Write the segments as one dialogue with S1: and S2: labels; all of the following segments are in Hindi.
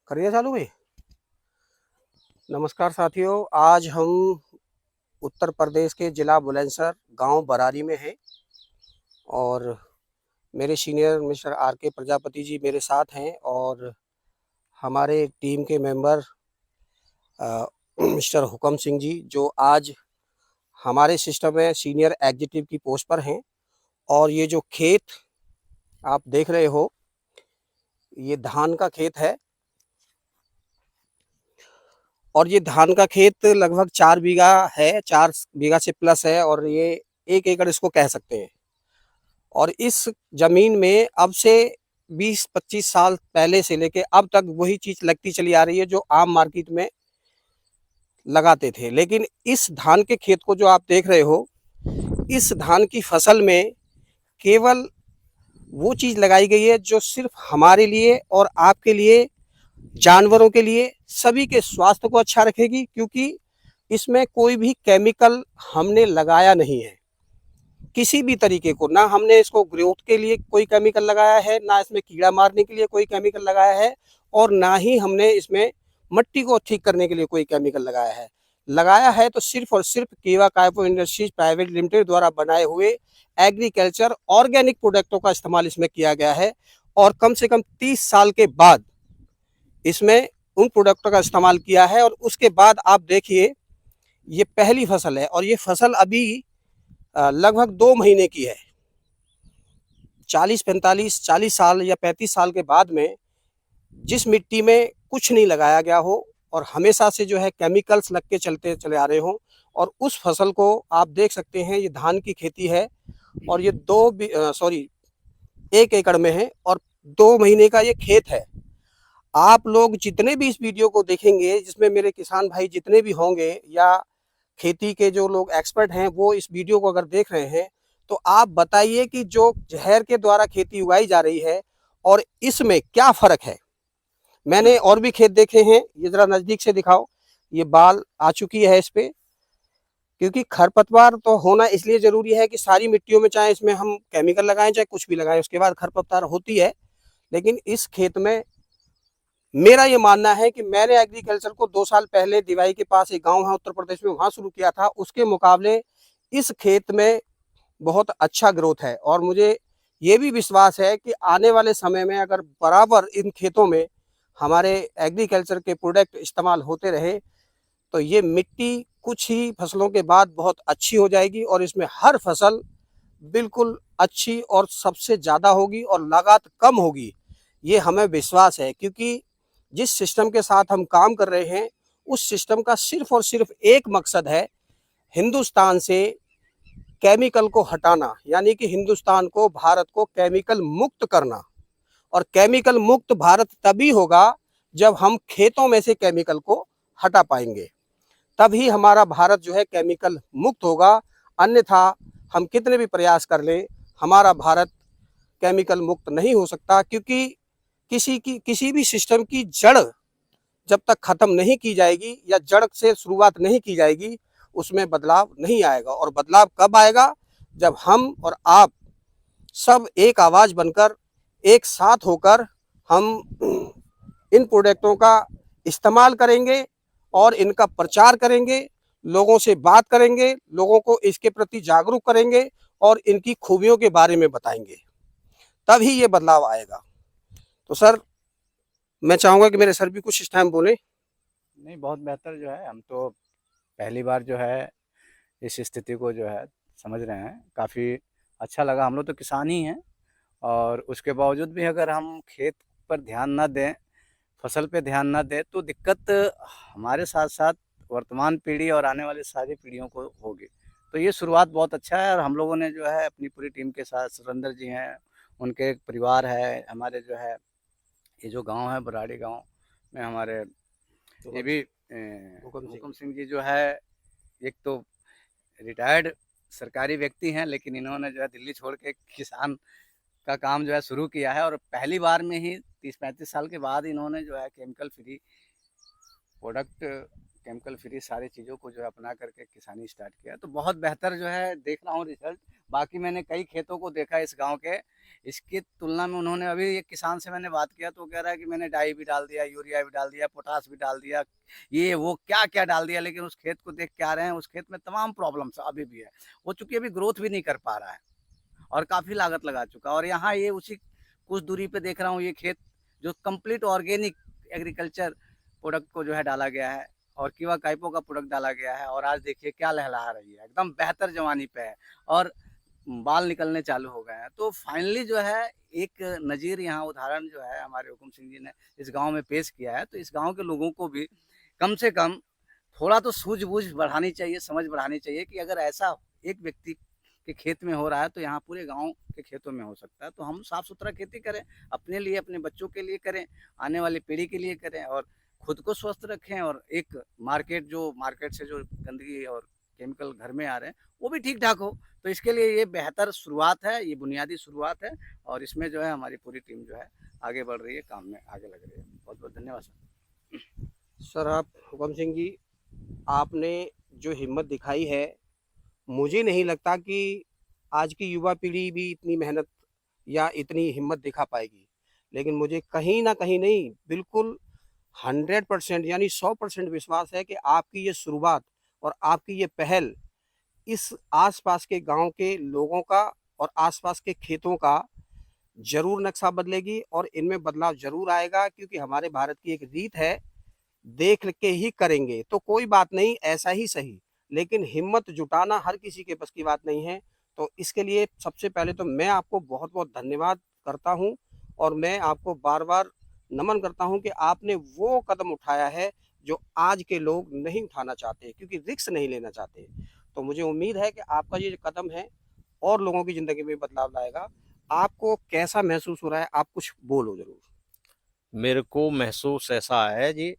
S1: करिए चालू भाई। नमस्कार साथियों, आज हम उत्तर प्रदेश के जिला बुलंदशहर गांव बरारी में हैं और मेरे सीनियर मिस्टर आर के प्रजापति जी मेरे साथ हैं और हमारे टीम के मेंबर मिस्टर हुकम सिंह जी जो आज हमारे सिस्टम में सीनियर एग्जीक्यूटिव की पोस्ट पर हैं। और ये जो खेत आप देख रहे हो, ये धान का खेत है और ये धान का खेत लगभग 4 बीघा है, 4 बीघा से प्लस है और ये 1 एकड़ इसको कह सकते हैं। और इस जमीन में अब से 20-25 साल पहले से लेके अब तक वही चीज लगती चली आ रही है जो आम मार्केट में लगाते थे। लेकिन इस धान के खेत को जो आप देख रहे हो, इस धान की फसल में केवल वो चीज लगाई गई है जो सिर्फ हमारे लिए और आपके लिए, जानवरों के लिए, सभी के स्वास्थ्य को अच्छा रखेगी, क्योंकि इसमें कोई भी केमिकल हमने लगाया नहीं है किसी भी तरीके को। ना हमने इसको ग्रोथ के लिए कोई केमिकल लगाया है, ना इसमें कीड़ा मारने के लिए कोई केमिकल लगाया है, और ना ही हमने इसमें मट्टी को ठीक करने के लिए कोई केमिकल लगाया है। लगाया है तो सिर्फ और सिर्फ केवा कायपो इंडस्ट्रीज प्राइवेट लिमिटेड द्वारा बनाए हुए एग्रीकल्चर ऑर्गेनिक प्रोडक्टों का इस्तेमाल इसमें किया गया है। और कम से कम 30 साल के बाद इसमें उन प्रोडक्टों का इस्तेमाल किया है। और उसके बाद आप देखिए, ये पहली फसल है और ये फसल अभी लगभग 2 महीने की है। 40 45 40 साल या 35 साल के बाद में जिस मिट्टी में कुछ नहीं लगाया गया हो और हमेशा से जो है केमिकल्स लग के चलते चले आ रहे हो, और उस फसल को आप देख सकते हैं। ये धान की खेती है और ये 1 एकड़ में है और 2 महीने का ये खेत है। आप लोग जितने भी इस वीडियो को देखेंगे, जिसमें मेरे किसान भाई जितने भी होंगे या खेती के जो लोग एक्सपर्ट हैं, वो इस वीडियो को अगर देख रहे हैं तो आप बताइए कि जो जहर के द्वारा खेती उगाई जा रही है और इसमें क्या फर्क है। मैंने और भी खेत देखे हैं, ये जरा नजदीक से दिखाओ। ये बाल आ चुकी है इस पे, क्योंकि खरपतवार तो होना इसलिए जरूरी है कि सारी मिट्टियों में, चाहे इसमें हम केमिकल लगाएं चाहे कुछ भी लगाएं, उसके बाद खरपतवार होती है। लेकिन इस खेत में मेरा ये मानना है कि मैंने एग्रीकल्चर को 2 साल पहले दिवाई के पास एक गांव है उत्तर प्रदेश में, वहां शुरू किया था। उसके मुकाबले इस खेत में बहुत अच्छा ग्रोथ है और मुझे ये भी विश्वास है कि आने वाले समय में अगर बराबर इन खेतों में हमारे एग्रीकल्चर के प्रोडक्ट इस्तेमाल होते रहे तो ये मिट्टी कुछ ही फसलों के बाद बहुत अच्छी हो जाएगी और इसमें हर फसल बिल्कुल अच्छी और सबसे ज़्यादा होगी और लागत कम होगी। ये हमें विश्वास है, क्योंकि जिस सिस्टम के साथ हम काम कर रहे हैं उस सिस्टम का सिर्फ और सिर्फ एक मकसद है, हिंदुस्तान से केमिकल को हटाना, यानी कि हिंदुस्तान को, भारत को केमिकल मुक्त करना। और केमिकल मुक्त भारत तभी होगा जब हम खेतों में से केमिकल को हटा पाएंगे, तभी हमारा भारत जो है केमिकल मुक्त होगा। अन्यथा हम कितने भी प्रयास कर लें, हमारा भारत केमिकल मुक्त नहीं हो सकता, क्योंकि किसी भी सिस्टम की जड़ जब तक खत्म नहीं की जाएगी या जड़ से शुरुआत नहीं की जाएगी, उसमें बदलाव नहीं आएगा। और बदलाव कब आएगा? जब हम और आप सब एक आवाज बनकर, एक साथ होकर हम इन प्रोडक्टों का इस्तेमाल करेंगे और इनका प्रचार करेंगे, लोगों से बात करेंगे, लोगों को इसके प्रति जागरूक करेंगे और इनकी खूबियों के बारे में बताएंगे, तभी ये बदलाव आएगा। तो सर, मैं चाहूंगा कि मेरे सर भी कुछ इस टाइम बोले।
S2: नहीं, बहुत बेहतर जो है। हम तो पहली बार जो है इस स्थिति को जो है समझ रहे हैं। काफ़ी अच्छा लगा। हम लोग तो किसान ही हैं और उसके बावजूद भी अगर हम खेत पर ध्यान ना दें, फसल पे ध्यान ना दें, तो दिक्कत हमारे साथ साथ वर्तमान पीढ़ी और आने वाली सारी पीढ़ियों को होगी। तो ये शुरुआत बहुत अच्छा है और हम लोगों ने जो है अपनी पूरी टीम के साथ, सुरेंद्र जी हैं, उनके एक परिवार है, हमारे जो है ये जो गांव है बराड़ी गांव में हमारे, ये भी हुकुम सिंह जी जो है, एक तो रिटायर्ड सरकारी व्यक्ति हैं, लेकिन इन्होंने जो है दिल्ली छोड़ के किसान का काम जो है शुरू किया है और पहली बार में ही 30-35 साल के बाद इन्होंने जो है chemical free product chemical free सारी चीज़ों को जो है अपना करके किसानी स्टार्ट किया, तो बहुत बेहतर जो है देख रहा हूँ रिजल्ट। बाकी मैंने कई खेतों को देखा इस गांव के, इसकी तुलना में उन्होंने, अभी एक किसान से मैंने बात किया तो कह रहा है कि मैंने डाई भी डाल दिया, यूरिया भी डाल दिया, पोटास भी डाल दिया, ये वो क्या क्या डाल दिया, लेकिन उस खेत को देख के आ रहे हैं, उस खेत में तमाम प्रॉब्लम्स अभी भी है। वो चूंकि अभी ग्रोथ भी नहीं कर पा रहा है और काफ़ी लागत लगा चुका। और यहाँ ये उसी कुछ दूरी पे देख रहा हूँ, ये खेत जो कंप्लीट ऑर्गेनिक एग्रीकल्चर प्रोडक्ट को जो है डाला गया है और कीवा काइपो का प्रोडक्ट डाला गया है, और आज देखिए क्या लहलहा रही है, एकदम बेहतर जवानी पे है और बाल निकलने चालू हो गए हैं। तो फाइनली जो है एक नज़ीर यहाँ उदाहरण जो है हमारे हुकुम सिंह जी ने इस गांव में पेश किया है, तो इस गांव के लोगों को भी कम से कम थोड़ा तो सूझबूझ बढ़ानी चाहिए, समझ बढ़ानी चाहिए कि अगर ऐसा एक व्यक्ति के खेत में हो रहा है तो यहाँ पूरे गांव के खेतों में हो सकता है। तो हम साफ सुथरा खेती करें, अपने लिए, अपने बच्चों के लिए करें, आने वाली पीढ़ी के लिए करें, और खुद को स्वस्थ रखें, और एक मार्केट से जो गंदगी और केमिकल घर में आ रहे हैं वो भी ठीक ठाक हो। तो इसके लिए ये बेहतर शुरुआत है, ये बुनियादी शुरुआत है, और इसमें जो है हमारी पूरी टीम जो है आगे बढ़ रही है, काम में आगे लग रही है। बहुत बहुत धन्यवाद सर।
S1: सर, आप हुकम सिंह जी, आपने जो हिम्मत दिखाई है, मुझे नहीं लगता कि आज की युवा पीढ़ी भी इतनी मेहनत या इतनी हिम्मत दिखा पाएगी। लेकिन मुझे कहीं ना कहीं नहीं, बिल्कुल 100% यानी 100% विश्वास है कि आपकी ये शुरुआत और आपकी ये पहल इस आसपास के गांव के लोगों का और आसपास के खेतों का जरूर नक्शा बदलेगी और इनमें बदलाव जरूर आएगा। क्योंकि हमारे भारत की एक रीत है, देख के ही करेंगे तो कोई बात नहीं, ऐसा ही सही, लेकिन हिम्मत जुटाना हर किसी के बस की बात नहीं है। तो इसके लिए सबसे पहले तो मैं आपको बहुत बहुत धन्यवाद करता हूं, और मैं आपको बार बार नमन करता हूं कि आपने वो कदम उठाया है जो आज के लोग नहीं उठाना चाहते, क्योंकि रिस्क नहीं लेना चाहते। तो मुझे उम्मीद है कि आपका ये कदम है और लोगों की ज़िंदगी में बदलाव लाएगा। आपको कैसा महसूस हो रहा है? आप कुछ बोलो ज़रूर।
S3: मेरे को महसूस ऐसा है जी,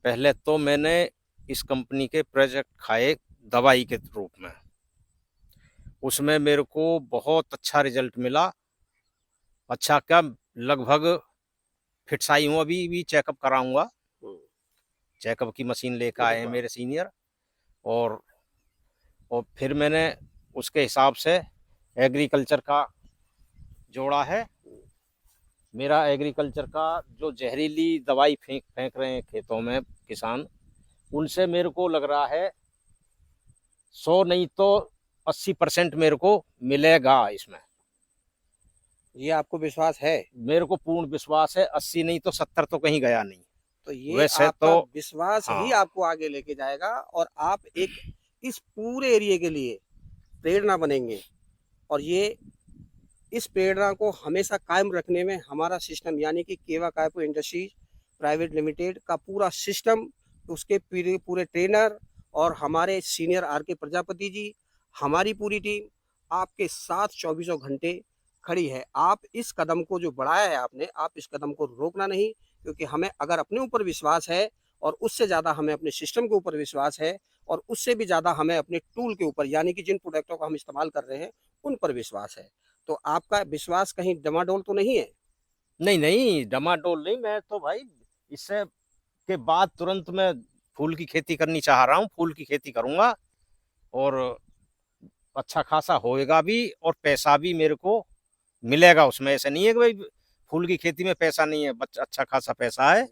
S3: पहले तो मैंने इस कंपनी के प्रोजेक्ट खाए दवाई के रूप में, उसमें मेरे को बहुत अच्छा रिजल्ट मिला। अच्छा क्या, लगभग फिट आई हूँ, अभी भी चेकअप कराऊंगा। चेकअप की मशीन लेकर आए हैं मेरे सीनियर, और फिर मैंने उसके हिसाब से एग्रीकल्चर का जोड़ा है। मेरा एग्रीकल्चर का जो जहरीली दवाई फेंक रहे हैं खेतों में किसान, उनसे मेरे को लग रहा है 100 नहीं तो 80% मेरे को मिलेगा इसमें।
S1: ये आपको विश्वास है?
S3: मेरे को पूर्ण विश्वास है, 80 नहीं तो 70 तो कहीं गया नहीं।
S1: तो ये
S3: वैसे
S1: आपका
S3: तो
S1: विश्वास ही
S3: हाँ,
S1: आपको आगे लेके जाएगा और आप एक इस पूरे एरिया के लिए प्रेरणा बनेंगे। और ये इस प्रेरणा को हमेशा कायम रखने में हमारा सिस्टम यानी कि केवा कायपो इंडस्ट्रीज प्राइवेट लिमिटेड का पूरा सिस्टम, उसके पूरे ट्रेनर और हमारे सीनियर आर के प्रजापति जी, हमारी पूरी टीम आपके साथ 24 घंटे खड़ी है। आप इस कदम को जो बढ़ाया है आपने, आप इस कदम को रोकना नहीं, क्योंकि हमें अगर अपने ऊपर विश्वास है और उससे ज़्यादा हमें अपने सिस्टम के ऊपर विश्वास है, और उससे भी ज़्यादा हमें अपने टूल के ऊपर यानी कि जिन प्रोडक्टों का हम इस्तेमाल कर रहे हैं उन पर विश्वास है। तो आपका विश्वास कहीं डमाडोल तो नहीं है?
S3: नहीं नहीं, डमाडोल नहीं। मैं तो भाई इससे के बाद तुरंत मैं फूल की खेती करनी चाह रहा हूँ, फूल की खेती करूंगा और अच्छा खासा होएगा भी और पैसा भी मेरे को मिलेगा उसमें। ऐसा नहीं है कि भाई फूल की खेती में पैसा नहीं है, अच्छा खासा पैसा है,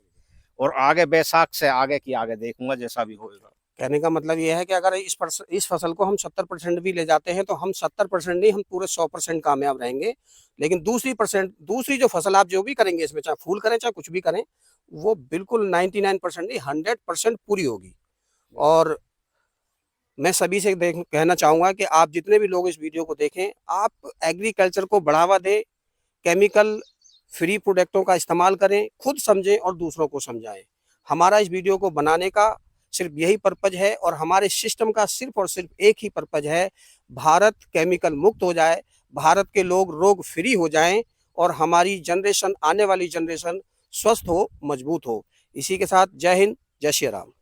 S3: और आगे बैसाख से आगे की आगे देखूंगा जैसा भी होएगा।
S1: कहने का मतलब ये है कि अगर इस फसल को हम 70% भी ले जाते हैं तो हम 70% नहीं, हम पूरे 100% कामयाब रहेंगे। लेकिन दूसरी जो फसल आप जो भी करेंगे इसमें, चाहे फूल करें चाहे कुछ भी करें, वो बिल्कुल 99% नहीं 100% पूरी होगी। और मैं सभी से कहना चाहूँगा कि आप जितने भी लोग इस वीडियो को देखें, आप एग्रीकल्चर को बढ़ावा दें, केमिकल फ्री प्रोडक्टों का इस्तेमाल करें, खुद समझें और दूसरों को समझाएं। हमारा इस वीडियो को बनाने का सिर्फ यही पर्पज है, और हमारे सिस्टम का सिर्फ और सिर्फ एक ही पर्पज है, भारत केमिकल मुक्त हो जाए, भारत के लोग रोग फ्री हो जाएं, और हमारी जनरेशन, आने वाली जनरेशन स्वस्थ हो, मजबूत हो। इसी के साथ जय हिंद, जय श्री राम।